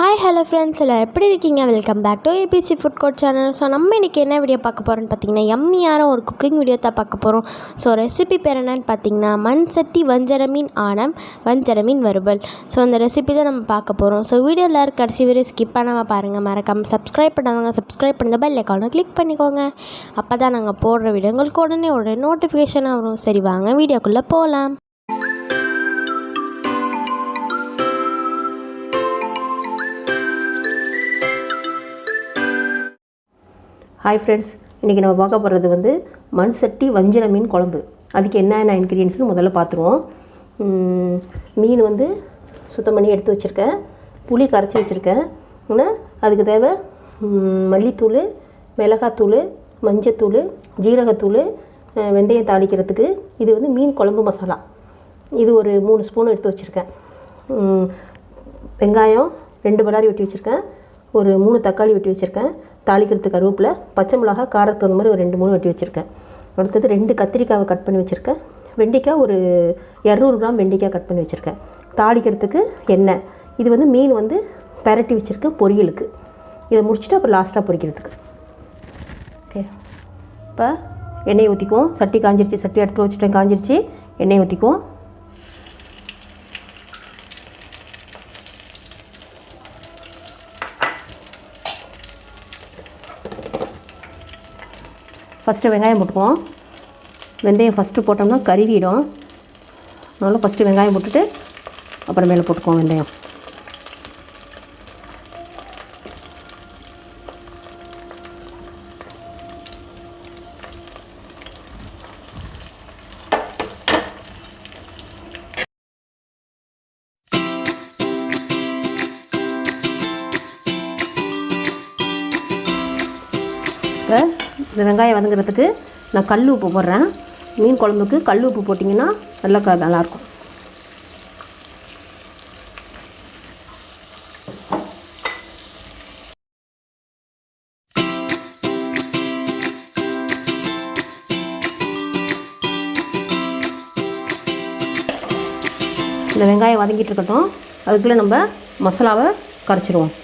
Hi hello friends, எல்லாம் எப்படி இருக்கீங்க? Welcome back to ABC food court channel. So நம்ம இன்றைக்கி என்ன வீடியோ பார்க்க போகிறோன்னு பார்த்தீங்கன்னா, யம்மியான ஒரு குக்கிங் வீடியோ தான் பார்க்க போகிறோம். ஸோ ரெசிபி பேர் என்னன்னு பார்த்தீங்கன்னா, மண் சட்டி வஞ்சர மீன் ஆனம் வஞ்சர மீன் வறுவல். ஸோ அந்த ரெசிபி தான் நம்ம பார்க்க போகிறோம். ஸோ வீடியோ எல்லாரும் கடைசி வரை ஸ்கிப் பண்ணாமல் பாருங்கள். மறக்காமல் சப்ஸ்கிரைப் பண்ணாங்க, சப்ஸ்கிரைப் பண்ணி பெல் ஐக்கானை கிளிக் பண்ணிக்கோங்க. அப்போ தான் நாங்கள் போடுற வீடியோ உங்களுக்கு உடனே நோட்டிஃபிகேஷனாக வரும். சரி வாங்க வீடியோக்குள்ளே போகலாம். ஹாய் ஃப்ரெண்ட்ஸ், இன்றைக்கி நம்ம பார்க்க போகிறது மண் சட்டி வஞ்சர மீன் குழம்பு. அதுக்கு என்னென்ன இன்க்ரீடியன்ட்ஸ்னு முதல்ல பார்த்துருவோம். மீன் சுத்தம் பண்ணி எடுத்து வச்சுருக்கேன், புளி கரைச்சி வச்சுருக்கேன். அதுக்கு தேவை மல்லித்தூள், மிளகாத்தூள், மஞ்சத்தூள், ஜீரகத்தூள், வெந்தயம் தாளிக்கிறதுக்கு. இது மீன் குழம்பு மசாலா. இது ஒரு 3 ஸ்பூன் எடுத்து வச்சுருக்கேன். வெங்காயம் 2 பல்லாரி வெட்டி வச்சுருக்கேன். ஒரு 3 தக்காளி வெட்டி வச்சுருக்கேன். தாளிக்கிறதுக்கு கருவேப்பிலை, பச்சை மிளகா, காரத்துக்கு அந்த மாதிரி ஒரு 2-3 வெட்டி வச்சுருக்கேன். அடுத்தது 2 கத்திரிக்காவை கட் பண்ணி வச்சுருக்கேன். வெண்டைக்காய் ஒரு 200 கிராம் வெண்டைக்காய் கட் பண்ணி வச்சுருக்கேன். தாளிக்கிறதுக்கு எண்ணெய். இது மீன் பெரட்டி வச்சுருக்கேன் பொரியலுக்கு. இதை முடிச்சுட்டு அப்புறம் லாஸ்ட்டாக பொரிக்கிறதுக்கு. ஓகே, இப்போ எண்ணெயை ஊற்றிக்குவோம். சட்டி காஞ்சிருச்சு, சட்டி அடுப்பில் வச்சுட்டேன், காஞ்சிருச்சு. எண்ணெயை ஊற்றிக்குவோம். ஃபஸ்ட்டு வெங்காயம் போட்டுக்குவோம். வெந்தயம் ஃபஸ்ட்டு போட்டோம்னா கருகிடும். அதனால் ஃபஸ்ட்டு வெங்காயம் போட்டுட்டு அப்புறம் மேலே போட்டுக்குவோம் வெந்தயம். இந்த வெங்காயம் வதங்குறதுக்கு நான் கல் உப்பு போடுறேன். மீன் குழம்புக்கு கல் உப்பு போட்டிங்கன்னா நல்லாயிருக்கும். இந்த வெங்காயம் வதங்கிட்டு இருக்கட்டும். அதுக்குள்ளே நம்ம மசாலாவை கரைச்சிடுவோம்.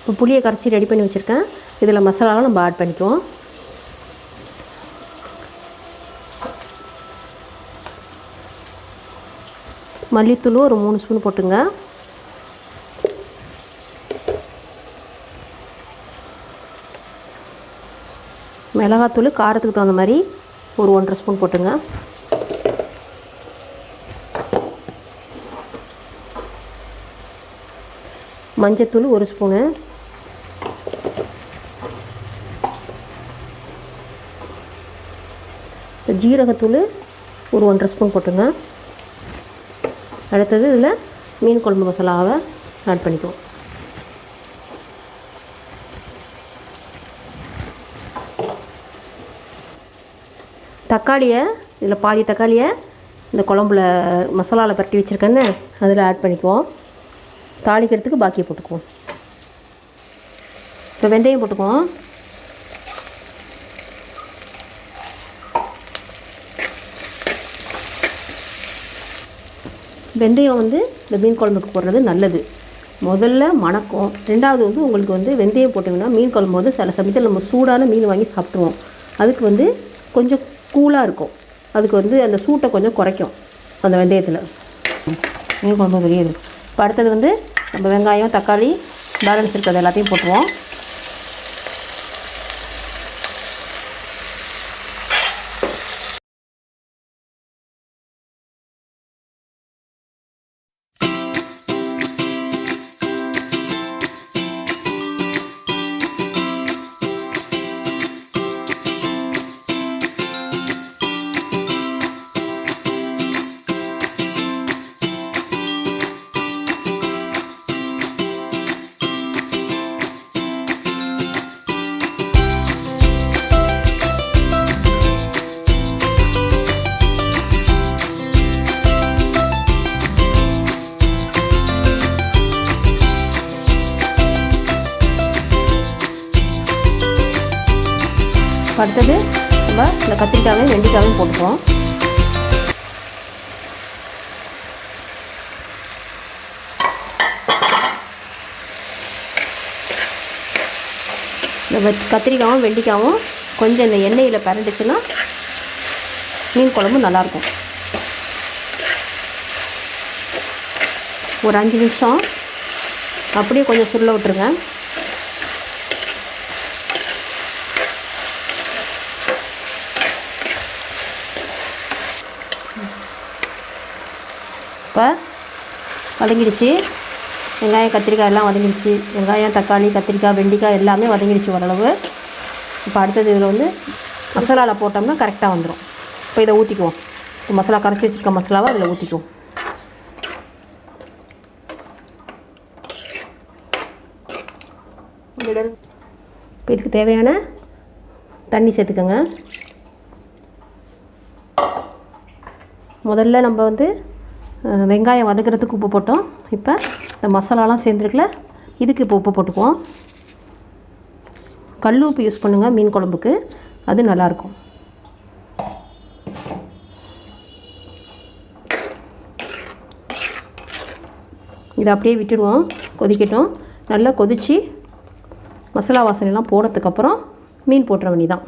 இப்போ புளியை கரைச்சி ரெடி பண்ணி வச்சுருக்கேன். இதில் மசாலாவை நம்ம ஆட் பண்ணிக்குவோம். மல்லித்தூள் ஒரு 3 ஸ்பூன் போட்டுங்க. மிளகாத்தூள் காரத்துக்கு தகுந்த மாதிரி ஒரு 1.5 ஸ்பூன் போட்டுங்க. மஞ்சத்தூள் 1 ஸ்பூனு. ஜீரகத்தூள் ஒரு 1.5 ஸ்பூன் போட்டுங்க. அடுத்தது இதில் மீன் குழம்பு மசாலாவை ஆட் பண்ணிக்குவோம். தக்காளியை இதில் பாதி தக்காளியை இந்த குழம்புல மசாலாவில் பரட்டி வச்சுருக்கேன்னு அதில் ஆட் பண்ணிக்குவோம். தாளிக்கிறதுக்கு பாக்கியை போட்டுக்குவோம். இப்போ வெந்தயம் போட்டுக்குவோம். வெந்தயம் இந்த மீன் குழம்புக்கு போடுறது நல்லது. முதல்ல மணக்கும். ரெண்டாவது உங்களுக்கு வெந்தயம் போட்டிங்கன்னா மீன் குழம்பு சில சமயத்தில் நம்ம சூடான மீன் வாங்கி சாப்பிடுவோம். அதுக்கு கொஞ்சம் கூலாக இருக்கும். அதுக்கு அந்த சூட்டை கொஞ்சம் குறைக்கும் அந்த வெந்தயத்தில். மீன் குழம்பு பெரியது. இப்போ அடுத்தது நம்ம வெங்காயம், தக்காளி, பேலன்ஸ் இருக்கிறது எல்லாத்தையும் போட்டுருவோம். அடுத்தது நம்ம இந்த கத்திரிக்காயும் வெண்டைக்காயும் போட்டுக்குவோம். இந்த கத்திரிக்காயும் வெண்டிக்காயும் கொஞ்சம் இந்த எண்ணெயில் பரண்டுச்சுன்னா மீன் குழம்பு நல்லாயிருக்கும். ஒரு 5 நிமிஷம் அப்படியே கொஞ்சம் சுருள விட்டுருங்க. இப்போ வதங்கிடுச்சு. வெங்காயம் கத்திரிக்காய் எல்லாம் வதங்கிடுச்சு. வெங்காயம் தக்காளி கத்திரிக்காய் வெண்டிக்காய் எல்லாமே வதங்கிடுச்சு ஓரளவு. இப்போ அடுத்தது இதில் வந்து மசாலாவில் போட்டோம்னா கரெக்டாக வந்துடும். இப்போ இதை ஊற்றிக்குவோம். இப்போ மசாலா கரைச்சி வச்சுருக்க மசாலாவை அதில் ஊற்றிக்குவோம். இப்போ இதுக்கு தேவையான தண்ணி சேர்த்துக்கோங்க. முதல்ல நம்ம வந்து வெங்காயம் வதக்கிறதுக்கு உப்பு போட்டோம். இப்போ இந்த மசாலாலாம் சேர்ந்துருக்குல, இதுக்கு இப்போ உப்பு போட்டுக்குவோம். கல் உப்பு யூஸ் பண்ணுங்கள் மீன் குழம்புக்கு, அது நல்லாயிருக்கும். இதை அப்படியே விட்டுடுவோம், கொதிக்கட்டும். நல்லா கொதித்து மசாலா வாசனைலாம் போனதுக்கப்புறம் மீன் போட்டுற வேண்டியதான்.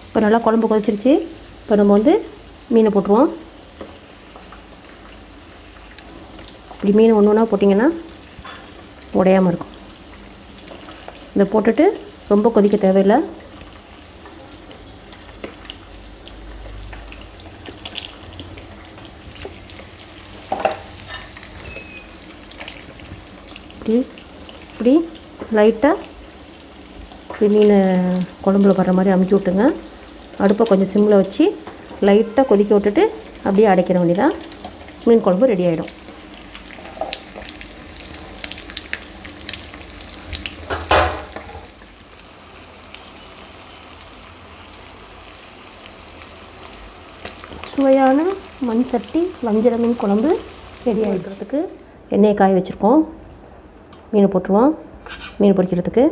இப்போ நல்லா குழம்பு கொதிச்சிருச்சு. இப்போ நம்ம வந்து மீனை போட்டுருவோம். இப்படி மீன் ஒன்று ஒன்றா போட்டிங்கன்னா உடையாமல் இருக்கும். இதை போட்டுட்டு ரொம்ப கொதிக்க தேவையில்லை. இப்படி லைட்டாக இப்படி மீன் குழம்புல வர்ற மாதிரி அமுக்கி விட்டுங்க. அடுப்பை கொஞ்சம் சிம்மில் வச்சு லைட்டாக கொதிக்க விட்டுட்டு அப்படியே அடைக்கிற வேண்டியதான். மீன் குழம்பு ரெடி ஆகிடும். சுவையான மண் சட்டி வஞ்சர மீன் குழம்பு ரெடி ஆகிடுறதுக்கு எண்ணெயை காய வச்சுருக்கோம். மீனை போட்டுருவோம். மீன் பொரிக்கிறதுக்கு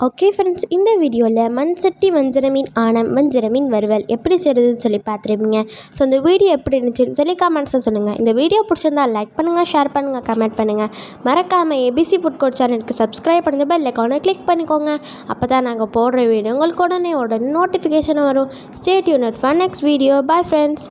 ஓகே ஃப்ரெண்ட்ஸ், இந்த வீடியோவில் மண் சட்டி வஞ்சர மீன் ஆனம் வஞ்சர மீன் வறுவல் எப்படி செய்கிறதுன்னு சொல்லி பார்த்துருப்பீங்க. ஸோ இந்த வீடியோ எப்படி இருந்துச்சுன்னு சொல்லி கமெண்ட்ஸில் சொல்லுங்கள். இந்த வீடியோ பிடிச்சிருந்தால் லைக் பண்ணுங்கள், ஷேர் பண்ணுங்கள், கமெண்ட் பண்ணுங்கள். மறக்காமல் ஏபிசி ஃபுட் கோர்ட் சேனலுக்கு சப்ஸ்கிரைப் பண்ணுங்கள், பெல் ஐகானை கிளிக் பண்ணிக்கோங்க. அப்போ தான் நாங்கள் போடுற வீடியோ உங்களுக்கு உடனே நோட்டிஃபிகேஷன் வரும். Stay tuned for next video. Bye friends.